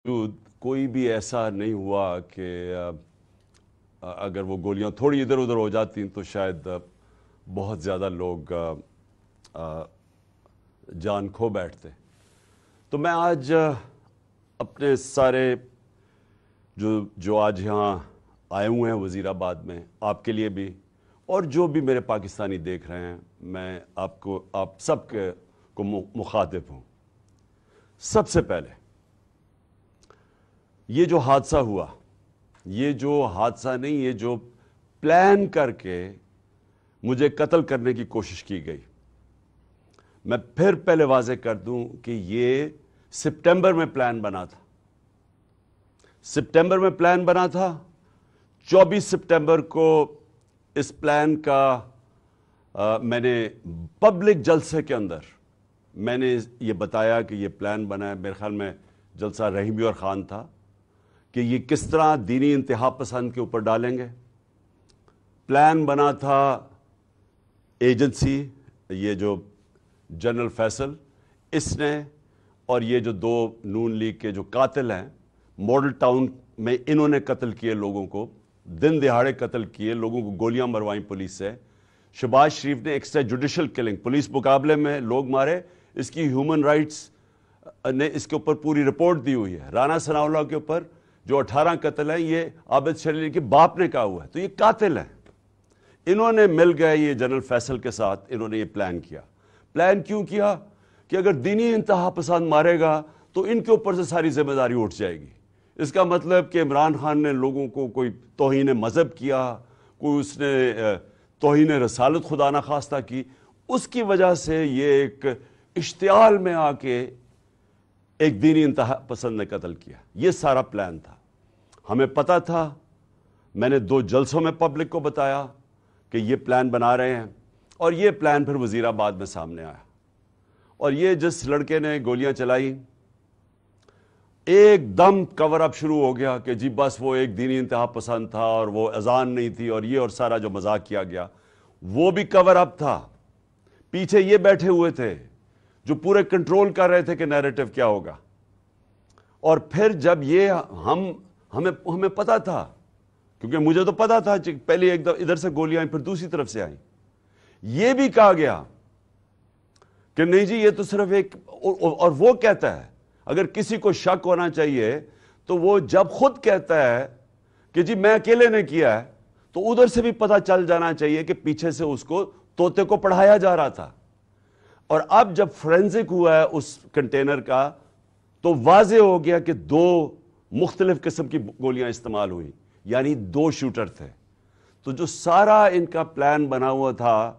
باوجود کوئی بھی ایسا نہیں ہوا کہ اگر وہ گولیاں تھوڑی ادھر ادھر ہو جاتی تو شاید بہت زیادہ لوگ جان کھو بیٹھتے. تو میں آج اپنے سارے جو آج یہاں آئے ہوئے ہیں وزیر آباد میں، آپ کے لیے بھی اور جو بھی میرے پاکستانی دیکھ رہے ہیں، میں آپ سب کو مخاطب ہوں. سب سے پہلے یہ جو حادثہ ہوا، یہ جو حادثہ نہیں، یہ جو پلان کر کے مجھے قتل کرنے کی کوشش کی گئی، میں پھر پہلے واضح کر دوں کہ یہ سپٹمبر میں پلان بنا تھا. سپٹمبر میں پلان بنا تھا. 24 سپٹمبر کو اس پلان کا میں نے پبلک جلسے کے اندر میں نے یہ بتایا کہ یہ پلان بنا ہے. میرے خیال میں جلسہ رحیمی اور خان تھا کہ یہ کس طرح دینی انتہا پسند کے اوپر ڈالیں گے. پلان بنا تھا ایجنسی، یہ جو جنرل فیصل اس نے، اور یہ جو دو نون لیگ کے جو قاتل ہیں، ماڈل ٹاؤن میں انہوں نے قتل کیے لوگوں کو، دن دہاڑے قتل کیے لوگوں کو، گولیاں مروائیں پولیس سے. شہباز شریف نے ایکسٹرا جوڈیشل کلنگ، پولیس مقابلے میں لوگ مارے، اس کی ہیومن رائٹس نے اس کے اوپر پوری رپورٹ دی ہوئی ہے. رانا ثناء اللہ کے اوپر جو 18 قتل ہیں، یہ عابد شریف کے باپ نے کہا ہوا ہے. تو یہ قاتل ہیں. انہوں نے مل گئے یہ جنرل فیصل کے ساتھ، انہوں نے یہ پلان کیا. پلان کیوں کیا؟ کہ اگر دینی انتہا پسند مارے گا تو ان کے اوپر سے ساری ذمہ داری اٹھ جائے گی. اس کا مطلب کہ عمران خان نے لوگوں کو کوئی توہین مذہب کیا، کوئی اس نے توہین رسالت خدا نخواستہ کی، اس کی وجہ سے یہ ایک اشتعال میں آ کے ایک دینی انتہا پسند نے قتل کیا. یہ سارا پلان تھا. ہمیں پتہ تھا. میں نے 2 جلسوں میں پبلک کو بتایا کہ یہ پلان بنا رہے ہیں، اور یہ پلان پھر وزیر آباد میں سامنے آیا. اور یہ جس لڑکے نے گولیاں چلائی، ایک دم کور اپ شروع ہو گیا کہ جی بس وہ ایک دینی انتہا پسند تھا اور وہ اذان نہیں تھی، اور یہ اور سارا جو مذاق کیا گیا وہ بھی کور اپ تھا. پیچھے یہ بیٹھے ہوئے تھے جو پورے کنٹرول کر رہے تھے کہ نیریٹو کیا ہوگا. اور پھر جب یہ ہمیں پتا تھا، کیونکہ مجھے تو پتا تھا، پہلے ایک ادھر سے گولیاں آئیں پھر دوسری طرف سے آئیں. یہ بھی کہا گیا کہ نہیں جی یہ تو صرف ایک، اور وہ کہتا ہے اگر کسی کو شک ہونا چاہیے تو وہ جب خود کہتا ہے کہ جی میں اکیلے نے کیا ہے، تو ادھر سے بھی پتہ چل جانا چاہیے کہ پیچھے سے اس کو طوطے کو پڑھایا جا رہا تھا. اور اب جب فورینزک ہوا ہے اس کنٹینر کا، تو واضح ہو گیا کہ 2 مختلف قسم کی گولیاں استعمال ہوئی، یعنی 2 شوٹر تھے. تو جو سارا ان کا پلان بنا ہوا تھا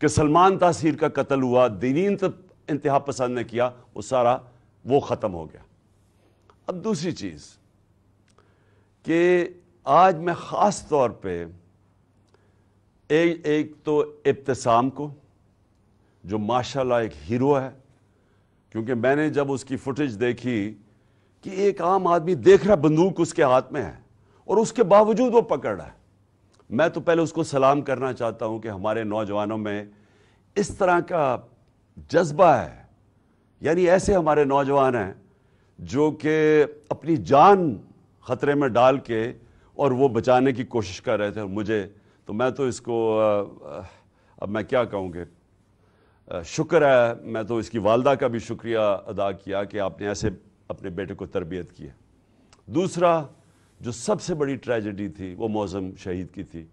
کہ سلمان تاثیر کا قتل ہوا، دینی انتہا پسند نے کیا، وہ سارا وہ ختم ہو گیا. اب دوسری چیز کہ آج میں خاص طور پہ ایک تو ابتسام کو، جو ماشاءاللہ ایک ہیرو ہے، کیونکہ میں نے جب اس کی فوٹیج دیکھی کہ ایک عام آدمی دیکھ رہا بندوق اس کے ہاتھ میں ہے اور اس کے باوجود وہ پکڑ رہا ہے. میں تو پہلے اس کو سلام کرنا چاہتا ہوں کہ ہمارے نوجوانوں میں اس طرح کا جذبہ ہے. یعنی ایسے ہمارے نوجوان ہیں جو کہ اپنی جان خطرے میں ڈال کے اور وہ بچانے کی کوشش کر رہے تھے. اور میں تو اس کو اب میں کیا کہوں گے، شکر ہے. میں تو اس کی والدہ کا بھی شکریہ ادا کیا کہ آپ نے ایسے اپنے بیٹے کو تربیت کی ہے. دوسرا جو سب سے بڑی ٹریجڈی تھی وہ معظم شہید کی تھی،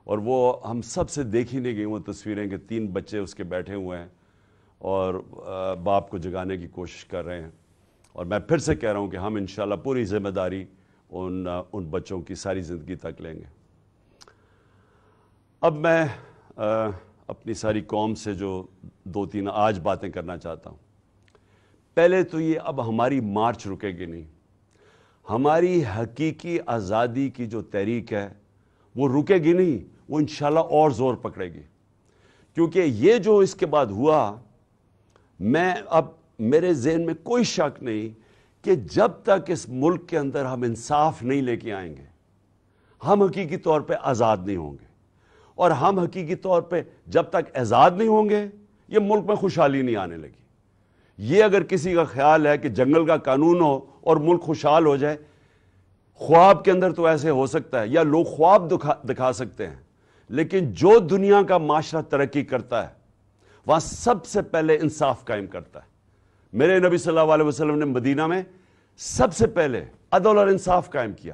اور وہ ہم سب سے دیکھی نہیں گئی وہ تصویریں کہ 3 بچے اس کے بیٹھے ہوئے ہیں اور باپ کو جگانے کی کوشش کر رہے ہیں. اور میں پھر سے کہہ رہا ہوں کہ ہم انشاءاللہ پوری ذمہ داری ان بچوں کی ساری زندگی تک لیں گے. اب میں اپنی ساری قوم سے جو 2-3 آج باتیں کرنا چاہتا ہوں. پہلے تو یہ، اب ہماری مارچ رکے گی نہیں. ہماری حقیقی آزادی کی جو تحریک ہے وہ رکے گی نہیں، وہ انشاءاللہ اور زور پکڑے گی. کیونکہ یہ جو اس کے بعد ہوا، اب میرے ذہن میں کوئی شک نہیں کہ جب تک اس ملک کے اندر ہم انصاف نہیں لے کے آئیں گے، ہم حقیقی طور پہ آزاد نہیں ہوں گے. اور ہم حقیقی طور پہ جب تک آزاد نہیں ہوں گے، یہ ملک میں خوشحالی نہیں آنے لگی. یہ اگر کسی کا خیال ہے کہ جنگل کا قانون ہو اور ملک خوشحال ہو جائے، خواب کے اندر تو ایسے ہو سکتا ہے، یا لوگ خواب دکھا سکتے ہیں، لیکن جو دنیا کا معاشرہ ترقی کرتا ہے وہاں سب سے پہلے انصاف قائم کرتا ہے۔ میرے نبی صلی اللہ علیہ وسلم نے مدینہ میں سب سے پہلے عدل اور انصاف قائم کیا،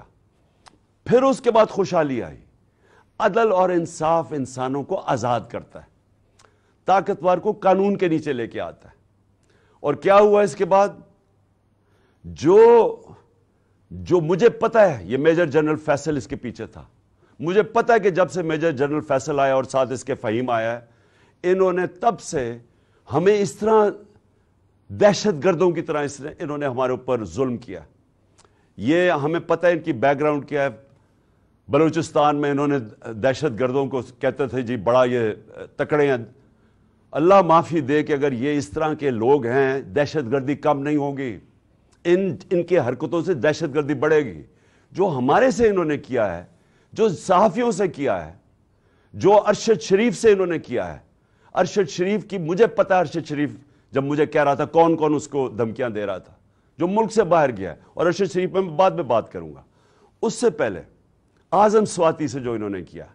پھر اس کے بعد خوشحالی آئی۔ عدل اور انصاف انسانوں کو آزاد کرتا ہے، طاقتور کو قانون کے نیچے لے کے آتا ہے۔ اور کیا ہوا اس کے بعد؟ جو مجھے پتا ہے، یہ میجر جنرل فیصل اس کے پیچھے تھا، مجھے پتا ہے کہ جب سے میجر جنرل فیصل آیا اور ساتھ اس کے فہیم آیا ہے، انہوں نے تب سے ہمیں اس طرح دہشت گردوں کی طرح انہوں نے ہمارے اوپر ظلم کیا۔ یہ ہمیں پتہ ہے ان کی بیک گراؤنڈ کیا ہے۔ بلوچستان میں انہوں نے دہشت گردوں کو کہتے تھے جی بڑا یہ تکڑے ہیں۔ اللہ معافی دے کہ اگر یہ اس طرح کے لوگ ہیں، دہشت گردی کم نہیں ہوگی، ان کی حرکتوں سے دہشت گردی بڑھے گی۔ جو ہمارے سے انہوں نے کیا ہے، جو صحافیوں سے کیا ہے، جو ارشد شریف سے انہوں نے کیا ہے، ارشد شریف کی مجھے پتا، ارشد شریف جب مجھے کہہ رہا تھا کون کون اس کو دھمکیاں دے رہا تھا، جو ملک سے باہر گیا ہے، اور ارشد شریف میں بعد میں بات کروں گا۔ اس سے پہلے اعظم سواتی سے جو انہوں نے کیا،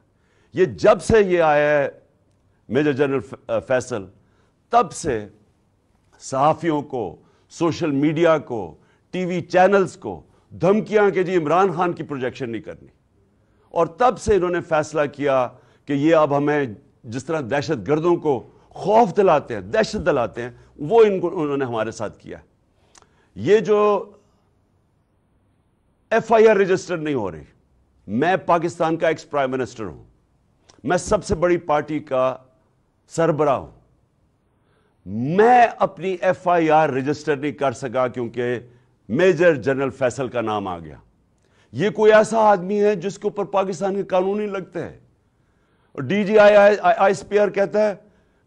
یہ جب سے یہ آیا ہے میجر جنرل فیصل، تب سے صحافیوں کو، سوشل میڈیا کو، ٹی وی چینلز کو دھمکیاں کہ جی عمران خان کی پروجیکشن نہیں کرنی۔ اور تب سے انہوں نے فیصلہ کیا کہ یہ اب ہمیں جس طرح دہشت گردوں کو خوف دلاتے ہیں، دہشت دلاتے ہیں، وہ انہوں نے ہمارے ساتھ کیا۔ یہ جو ایف آئی آر رجسٹر نہیں ہو رہی، میں پاکستان کا ایکس پرائم منسٹر ہوں، میں سب سے بڑی پارٹی کا سربراہ ہوں، میں اپنی ایف آئی آر رجسٹر نہیں کر سکا کیونکہ میجر جنرل فیصل کا نام آ گیا۔ یہ کوئی ایسا آدمی ہے جس کے اوپر پاکستان کے قانون ہی لگتے ہیں۔ اور D G I S P R کہتا ہے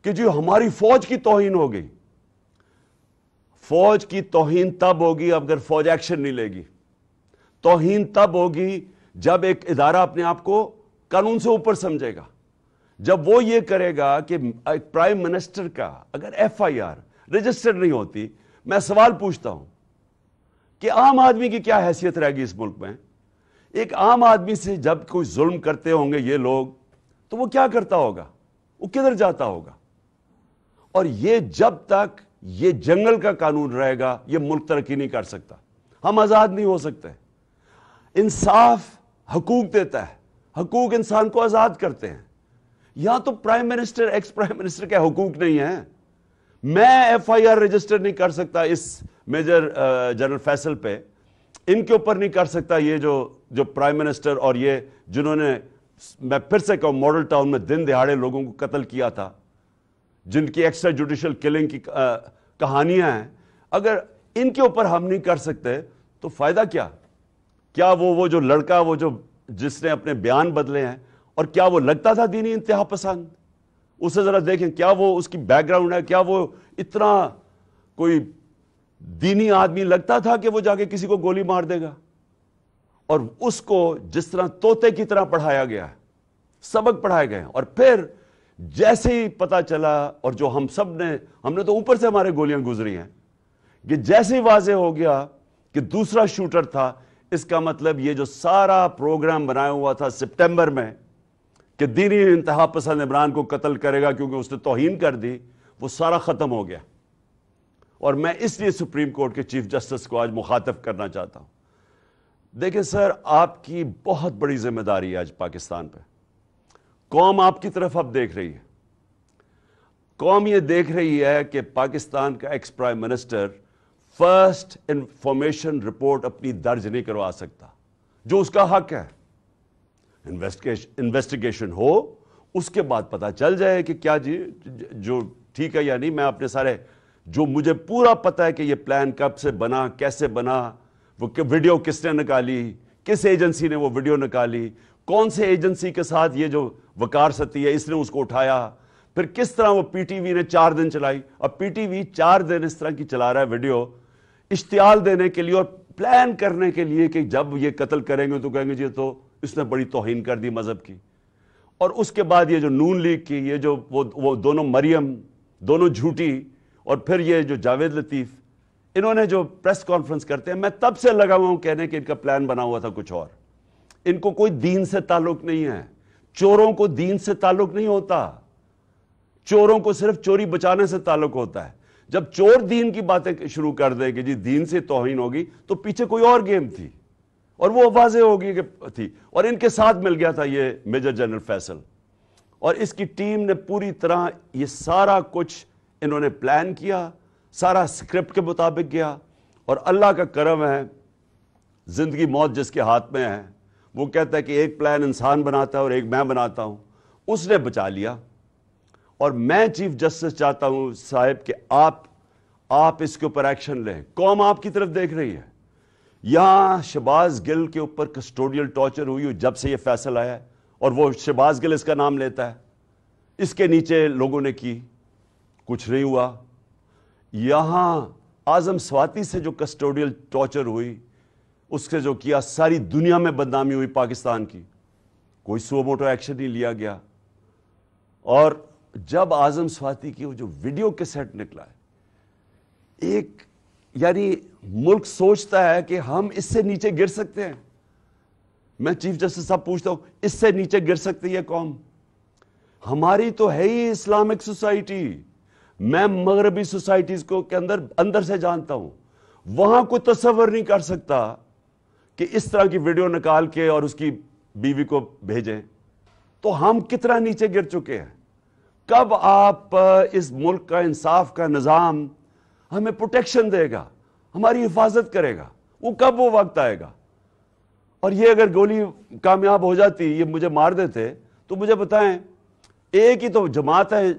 کہ جی ہماری فوج کی توہین ہو گئی۔ فوج کی توہین تب ہوگی اگر فوج ایکشن نہیں لے گی۔ توہین تب ہوگی جب ایک ادارہ اپنے آپ کو قانون سے اوپر سمجھے گا۔ جب وہ یہ کرے گا کہ ایک پرائم منسٹر کا اگر ایف آئی آر رجسٹر نہیں ہوتی، میں سوال پوچھتا ہوں کہ عام آدمی کی کیا حیثیت رہے گی اس ملک میں؟ ایک عام آدمی سے جب کوئی ظلم کرتے ہوں گے یہ لوگ، تو وہ کیا کرتا ہوگا؟ وہ کدھر جاتا ہوگا؟ اور یہ جب تک یہ جنگل کا قانون رہے گا، یہ ملک ترقی نہیں کر سکتا، ہم آزاد نہیں ہو سکتے۔ انصاف حقوق دیتا ہے، حقوق انسان کو آزاد کرتے ہیں۔ یہاں تو prime minister, ex prime minister کے حقوق نہیں ہیں۔ میں ایف آئی آر رجسٹر نہیں کر سکتا اس میجر جنرل فیصل پہ، ان کے اوپر نہیں کر سکتا۔ یہ جو پرائم منسٹر اور یہ جنہوں نے، میں پھر سے کہوں، ماڈل ٹاؤن میں دن دہاڑے لوگوں کو قتل کیا تھا، جن کی ایکسٹرا جوڈیشل کلنگ کی کہانیاں ہیں، اگر ان کے اوپر ہم نہیں کر سکتے تو فائدہ کیا؟ کیا وہ جو لڑکا، وہ جس نے اپنے بیان بدلے ہیں، اور کیا وہ لگتا تھا دینی انتہا پسند؟ اسے ذرا دیکھیں، کیا وہ اس کی بیک گراؤنڈ ہے؟ کیا وہ اتنا کوئی دینی آدمی لگتا تھا کہ وہ جا کے کسی کو گولی مار دے گا؟ اور اس کو جس طرح طوطے کی طرح پڑھایا گیا ہے، سبق پڑھائے گئے ہیں، اور پھر جیسے ہی پتا چلا، اور جو ہم نے تو اوپر سے ہمارے گولیاں گزری ہیں، کہ جیسے ہی واضح ہو گیا کہ دوسرا شوٹر تھا، اس کا مطلب یہ جو سارا پروگرام بنایا ہوا تھا سپٹمبر میں کہ دینی انتہا پسند عمران کو قتل کرے گا کیونکہ اس نے توہین کر دی، وہ سارا ختم ہو گیا۔ اور میں اس لیے سپریم کورٹ کے چیف جسٹس کو آج مخاطب کرنا چاہتا ہوں۔ دیکھیں سر، آپ کی بہت بڑی ذمہ داری ہے آج پاکستان پہ۔ قوم آپ کی طرف اب دیکھ رہی ہے۔ قوم یہ دیکھ رہی ہے کہ پاکستان کا ex prime minister first information report اپنی درج نہیں کروا سکتا، جو اس کا حق ہے۔ انویسٹیگیشن ہو، اس کے بعد پتا چل جائے کہ کیا جی جو ٹھیک ہے یا نہیں۔ میں اپنے سارے، جو مجھے پورا پتا ہے کہ یہ پلان کب سے بنا، کیسے بنا، وہ ویڈیو کس نے نکالی، کس ایجنسی نے وہ ویڈیو نکالی، کون سے ایجنسی کے ساتھ یہ جو وقار ستی ہے اس نے اس کو اٹھایا، پھر کس طرح وہ پی ٹی وی نے 4 دن چلائی، اور پی ٹی وی 4 دن اس طرح کی چلا رہا ہے ویڈیو، اشتعال دینے کے لیے اور پلان کرنے کے لیے کہ جب یہ قتل کریں گے تو کہیں گے جی تو اس نے بڑی توہین کر دی مذہب کی۔ اور اس کے بعد یہ جو نون لیگ کی، یہ جو وہ دونوں مریم، دونوں جھوٹی، اور پھر یہ جو جاوید لطیف، انہوں نے جو پریس کانفرنس کرتے ہیں، میں تب سے لگا ہوا ہوں کہنے کہ ان کا پلان بنا ہوا تھا کچھ اور. ان کو کوئی دین سے تعلق نہیں ہے. چوروں کو دین سے تعلق نہیں ہوتا. چوروں کو صرف چوری بچانے سے تعلق ہوتا ہے. جب چور دین کی باتیں شروع کر دے کہ جی دین سے توہین ہوگی، تو پیچھے کوئی اور گیم تھی اور وہ واضح ہوگی کہ تھی. اور ان کے ساتھ مل گیا تھا یہ میجر جنرل فیصل، اور اس کی ٹیم نے پوری طرح یہ سارا کچھ انہوں نے پلان کیا، سارا سکرپٹ کے مطابق گیا. اور اللہ کا کرم ہے، زندگی موت جس کے ہاتھ میں ہے، وہ کہتا ہے کہ ایک پلان انسان بناتا ہے اور ایک میں بناتا ہوں. اس نے بچا لیا. اور میں چیف جسٹس چاہتا ہوں صاحب کہ آپ اس کے اوپر ایکشن لیں. قوم آپ کی طرف دیکھ رہی ہے. یہاں شہباز گل کے اوپر کسٹوڈیل ٹارچر ہوئی جب سے یہ فیصل آیا ہے، اور وہ شہباز گل اس کا نام لیتا ہے. اس کے نیچے لوگوں نے کی، کچھ نہیں ہوا. یہاں اعظم سواتی سے جو کسٹوڈیل ٹارچر ہوئی، اس سے جو کیا، ساری دنیا میں بدنامی ہوئی پاکستان کی، کوئی سو موٹو ایکشن نہیں لیا گیا. اور جب اعظم سواتی کی وہ جو ویڈیو کے سیٹ نکلا ہے، ایک یعنی ملک سوچتا ہے کہ ہم اس سے نیچے گر سکتے ہیں. میں چیف جسٹس صاحب پوچھتا ہوں، اس سے نیچے گر سکتی ہے قوم؟ ہماری تو ہے ہی اسلامک سوسائٹی. میں مغربی سوسائٹیز کو کے اندر سے جانتا ہوں. وہاں کوئی تصور نہیں کر سکتا کہ اس طرح کی ویڈیو نکال کے اور اس کی بیوی کو بھیجیں. تو ہم کتنا نیچے گر چکے ہیں. کب آپ اس ملک کا انصاف کا نظام ہمیں پروٹیکشن دے گا، ہماری حفاظت کرے گا؟ وہ کب وہ وقت آئے گا؟ اور یہ اگر گولی کامیاب ہو جاتی، یہ مجھے مار دیتے، تو مجھے بتائیں، ایک ہی تو جماعت ہے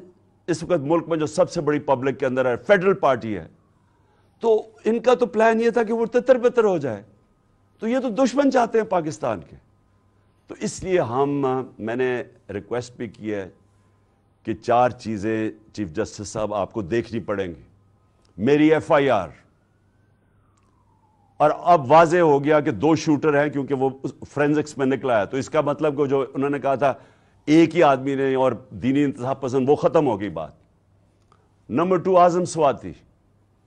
اس وقت ملک میں جو سب سے بڑی پبلک کے اندر ہے، فیڈرل پارٹی ہے. تو ان کا تو پلان یہ تھا کہ وہ تتر بتر ہو جائے. تو یہ تو دشمن چاہتے ہیں پاکستان کے. تو اس لیے میں نے ریکویسٹ بھی کی ہے کہ 4 چیزیں چیف جسٹس صاحب آپ کو دیکھنی پڑیں گی. میری ایف آئی آر، اور اب واضح ہو گیا کہ 2 شوٹر ہیں کیونکہ وہ فرینزکس میں نکلا ہے. تو اس کا مطلب کہ جو انہوں نے کہا تھا ایک ہی آدمی نے اور دینی انتخاب پسند، وہ ختم ہو گئی بات. نمبر 2 اعظم سواتی،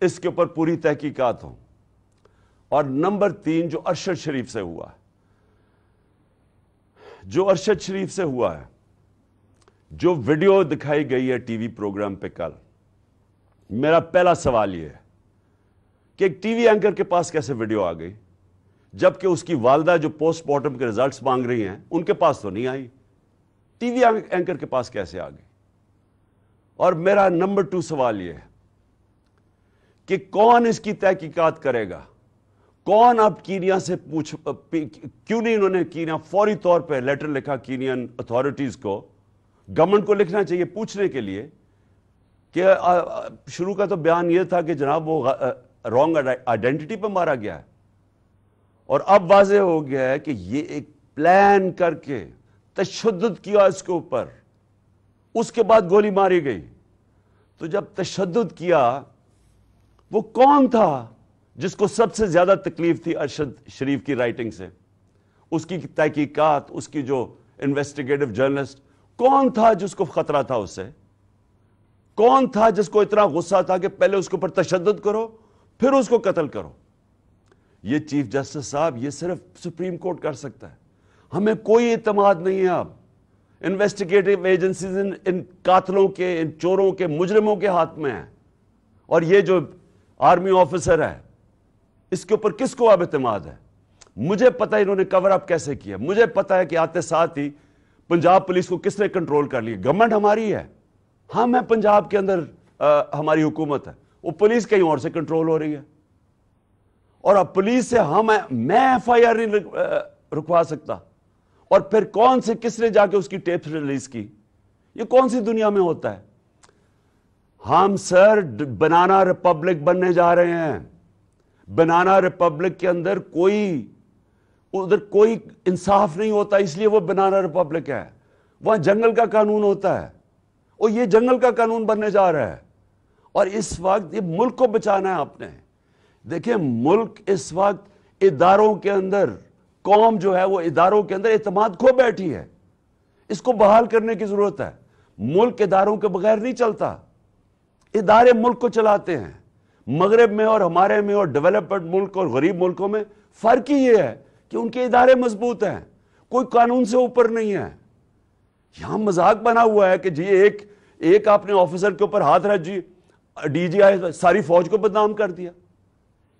اس کے اوپر پوری تحقیقات ہوں. اور نمبر 3 جو ارشد شریف سے ہوا ہے، جو ویڈیو دکھائی گئی ہے ٹی وی پروگرام پہ کل، میرا پہلا سوال یہ ہے کہ ایک ٹی وی اینکر کے پاس کیسے ویڈیو آ گئی، جبکہ اس کی والدہ جو پوسٹ مارٹم کے ریزلٹس مانگ رہی ہیں ان کے پاس تو نہیں آئی. ٹی وی اینکر کے پاس کیسے آ گئی؟ اور میرا نمبر 2 سوال یہ ہے کہ کون اس کی تحقیقات کرے گا؟ کون اب کینیا سے کیوں نہیں انہوں نے کینیا فوری طور پہ لیٹر لکھا کینین اتھارٹیز کو، گورنمنٹ کو لکھنا چاہیے پوچھنے کے لیے کہ شروع کا تو بیان یہ تھا کہ جناب وہ رانگ آئیڈینٹی پہ مارا گیا ہے، اور اب واضح ہو گیا ہے کہ یہ ایک پلان کر کے تشدد کیا اس کے اوپر، اس کے بعد گولی ماری گئی. تو جب تشدد کیا، وہ کون تھا جس کو سب سے زیادہ تکلیف تھی ارشد شریف کی رائٹنگ سے؟ اس کی تحقیقات، اس کی جو انویسٹیگیٹو جرنلسٹ، کون تھا جس کو خطرہ تھا اس سے؟ کون تھا جس کو اتنا غصہ تھا کہ پہلے اس کے اوپر تشدد کرو پھر اس کو قتل کرو؟ یہ چیف جسٹس صاحب یہ صرف سپریم کورٹ کر سکتا ہے. ہمیں کوئی اعتماد نہیں ہے اب. انویسٹیگیٹو ایجنسیز ان قاتلوں کے، ان چوروں کے، مجرموں کے ہاتھ میں ہیں. اور یہ جو آرمی آفیسر ہے، اس کے اوپر کس کو اب اعتماد ہے؟ مجھے پتا انہوں نے کور اپ کیسے کیا. مجھے پتا ہے کہ آتے ساتھ ہی پنجاب پولیس کو کس نے کنٹرول کر لیا. گورنمنٹ ہماری ہے، ہم ہیں پنجاب کے اندر، ہماری حکومت ہے. وہ پولیس کہیں اور سے کنٹرول ہو رہی ہے. اور اب پولیس سے میں ایف آئی آر نہیں رکوا سکتا. اور پھر کون سے کس نے جا کے اس کی ٹیپ ریلیز کی؟ یہ کون سی دنیا میں ہوتا ہے؟ ہم سر بنانا ریپبلک بننے جا رہے ہیں. بنانا ریپبلک کے اندر ادھر کوئی انصاف نہیں ہوتا، اس لیے وہ بنانا ریپبلک ہے. وہاں جنگل کا قانون ہوتا ہے، اور یہ جنگل کا قانون بننے جا رہا ہے. اور اس وقت یہ ملک کو بچانا ہے آپ نے. دیکھیں ملک اس وقت اداروں کے اندر، قوم جو ہے وہ اداروں کے اندر اعتماد کھو بیٹھی ہے. اس کو بحال کرنے کی ضرورت ہے. ملک اداروں کے بغیر نہیں چلتا. ادارے ملک کو چلاتے ہیں. مغرب میں اور ہمارے میں اور ڈیولپڈ ملک اور غریب ملکوں میں فرق ہی یہ ہے کہ ان کے ادارے مضبوط ہیں, کوئی قانون سے اوپر نہیں ہے. یہاں مذاق بنا ہوا ہے کہ جی ایک آپ نے آفیسر کے اوپر ہاتھ رکھ جی ڈی جی آئی ساری فوج کو بدنام کر دیا.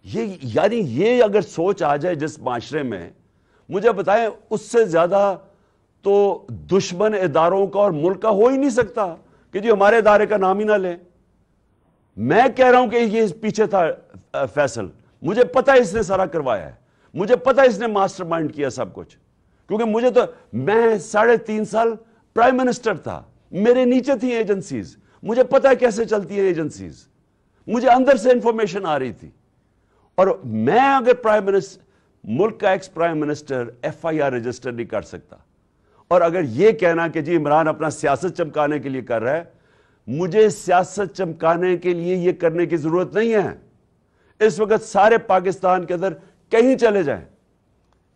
یعنی یہ اگر سوچ آ جائے جس معاشرے میں, مجھے بتائیں اس سے زیادہ تو دشمن اداروں کا اور ملک کا ہو ہی نہیں سکتا کہ جی ہمارے ادارے کا نام ہی نہ لیں. میں کہہ رہا ہوں کہ یہ پیچھے تھا فیصل, مجھے پتا اس نے سارا کروایا ہے, مجھے پتا اس نے ماسٹر مائنڈ کیا سب کچھ, کیونکہ مجھے تو میں 3.5 سال پرائم منسٹر تھا, میرے نیچے تھی ایجنسیز, مجھے پتا ہے کیسے چلتی ہیں ایجنسیز, مجھے اندر سے انفارمیشن آ رہی تھی. اور میں اگر ملک کا ex prime minister FIR register نہیں کر سکتا, اور اگر یہ کہنا کہ جی عمران اپنا سیاست چمکانے کے لیے کر رہا ہے, مجھے سیاست چمکانے کے لیے یہ کرنے کی ضرورت نہیں ہے. اس وقت سارے پاکستان کے اندر کہیں چلے جائیں,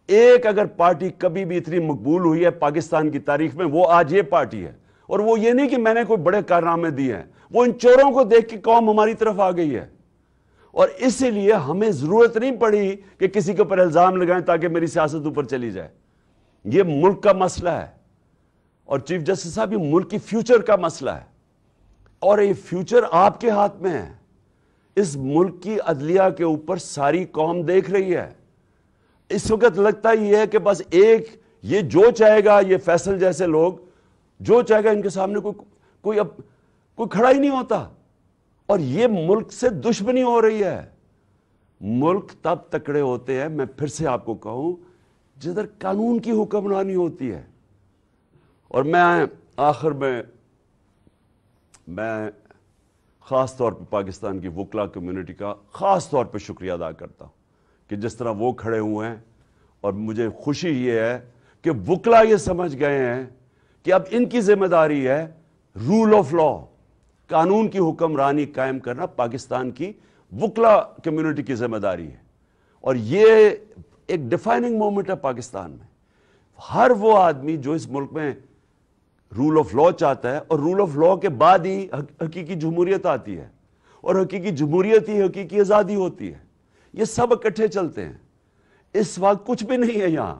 ایک اگر پارٹی کبھی بھی اتنی مقبول ہوئی ہے پاکستان کی تاریخ میں, وہ آج یہ پارٹی ہے. اور وہ یہ نہیں کہ میں نے کوئی بڑے کارنامے دیے ہیں, وہ ان چوروں کو دیکھ کے قوم ہماری طرف آ گئی ہے. اور اسی لیے ہمیں ضرورت نہیں پڑی کہ کسی کے اوپر الزام لگائیں تاکہ میری سیاست اوپر چلی جائے. یہ ملک کا مسئلہ ہے, اور چیف جسٹس صاحب یہ ملک کی فیوچر کا مسئلہ ہے, اور یہ فیوچر آپ کے ہاتھ میں ہے. اس ملک کی عدلیہ کے اوپر ساری قوم دیکھ رہی ہے. اس وقت لگتا یہ ہے کہ بس یہ جو چاہے گا, یہ فیصل جیسے لوگ جو چاہے گا ان کے سامنے کوئی کھڑا ہی نہیں ہوتا, اور یہ ملک سے دشمنی ہو رہی ہے. ملک تب تکڑے ہوتے ہیں, میں پھر سے آپ کو کہوں, جدھر قانون کی حکمرانی ہوتی ہے. اور میں آخر میں خاص طور پہ پاکستان کی وکلا کمیونٹی کا خاص طور پہ شکریہ ادا کرتا ہوں کہ جس طرح وہ کھڑے ہوئے ہیں, اور مجھے خوشی یہ ہے کہ وکلا یہ سمجھ گئے ہیں کہ اب ان کی ذمہ داری ہے رول آف لا, قانون کی حکمرانی قائم کرنا پاکستان کی وکلا کمیونٹی کی ذمہ داری ہے. اور یہ ایک ڈیفائننگ مومنٹ ہے پاکستان میں. ہر وہ آدمی جو اس ملک میں رول آف لا چاہتا ہے, اور رول آف لا کے بعد ہی حقیقی جمہوریت آتی ہے, اور حقیقی جمہوریت ہی حقیقی آزادی ہوتی ہے. یہ سب اکٹھے چلتے ہیں. اس وقت کچھ بھی نہیں ہے یہاں.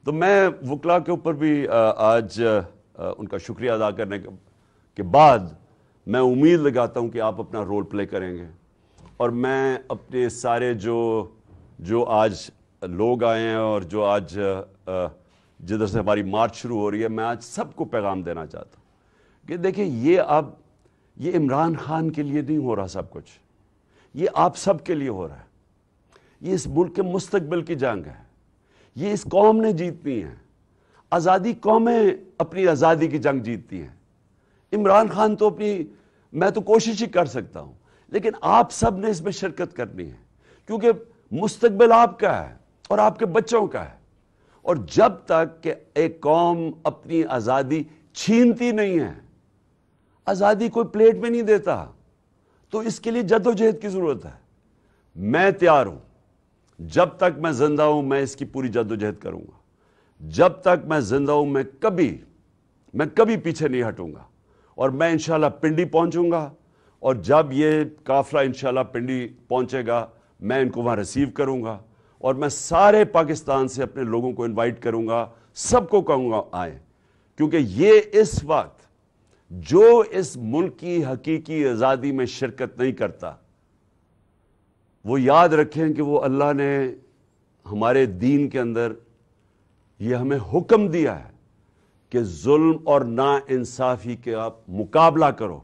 تو میں وکلا کے اوپر بھی آج ان کا شکریہ ادا کرنے کے بعد میں امید لگاتا ہوں کہ آپ اپنا رول پلے کریں گے. اور میں اپنے سارے جو آج لوگ آئے ہیں اور جو آج جدھر سے ہماری مارچ شروع ہو رہی ہے, میں آج سب کو پیغام دینا چاہتا ہوں کہ دیکھیں یہ عمران خان کے لیے نہیں ہو رہا سب کچھ, یہ آپ سب کے لیے ہو رہا ہے. یہ اس ملک کے مستقبل کی جنگ ہے, یہ اس قوم نے جیتنی ہے. آزادی قومیں اپنی آزادی کی جنگ جیتتی ہیں. عمران خان تو میں تو کوشش ہی کر سکتا ہوں, لیکن آپ سب نے اس میں شرکت کرنی ہے, کیونکہ مستقبل آپ کا ہے اور آپ کے بچوں کا ہے. اور جب تک کہ ایک قوم اپنی آزادی چھینتی نہیں ہے, آزادی کوئی پلیٹ میں نہیں دیتا, تو اس کے لیے جدوجہد کی ضرورت ہے. میں تیار ہوں, جب تک میں زندہ ہوں میں اس کی پوری جدوجہد کروں گا. جب تک میں زندہ ہوں میں کبھی پیچھے نہیں ہٹوں گا. اور میں انشاءاللہ پنڈی پہنچوں گا, اور جب یہ قافلہ انشاءاللہ پنڈی پہنچے گا میں ان کو وہاں ریسیو کروں گا, اور میں سارے پاکستان سے اپنے لوگوں کو انوائٹ کروں گا, سب کو کہوں گا آئیں, کیونکہ یہ اس وقت جو اس ملک کی حقیقی آزادی میں شرکت نہیں کرتا, وہ یاد رکھیں کہ وہ اللہ نے ہمارے دین کے اندر یہ ہمیں حکم دیا ہے کہ ظلم اور نا انصافی کے آپ مقابلہ کرو,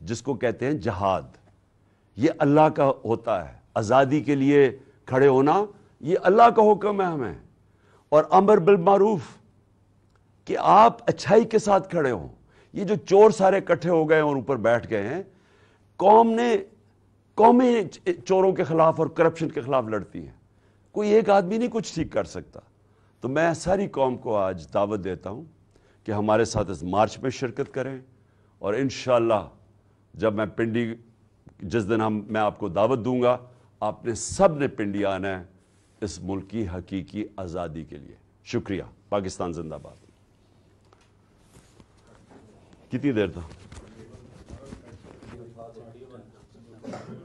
جس کو کہتے ہیں جہاد. یہ اللہ کا ہوتا ہے. آزادی کے لیے کھڑے ہونا یہ اللہ کا حکم ہے ہمیں. اور امر بالمعروف کہ آپ اچھائی کے ساتھ کھڑے ہوں. یہ جو چور سارے اکٹھے ہو گئے اور اوپر بیٹھ گئے ہیں, قومیں چوروں کے خلاف اور کرپشن کے خلاف لڑتی ہیں, کوئی ایک آدمی نہیں کچھ ٹھیک کر سکتا. تو میں ساری قوم کو آج دعوت دیتا ہوں کہ ہمارے ساتھ اس مارچ میں شرکت کریں, اور انشاءاللہ جب میں پنڈی جس دن میں آپ کو دعوت دوں گا, آپ نے سب نے پنڈی آنا ہے اس ملک کی حقیقی آزادی کے لیے. شکریہ. پاکستان زندہ باد. کتنی دیر تھا؟ ہے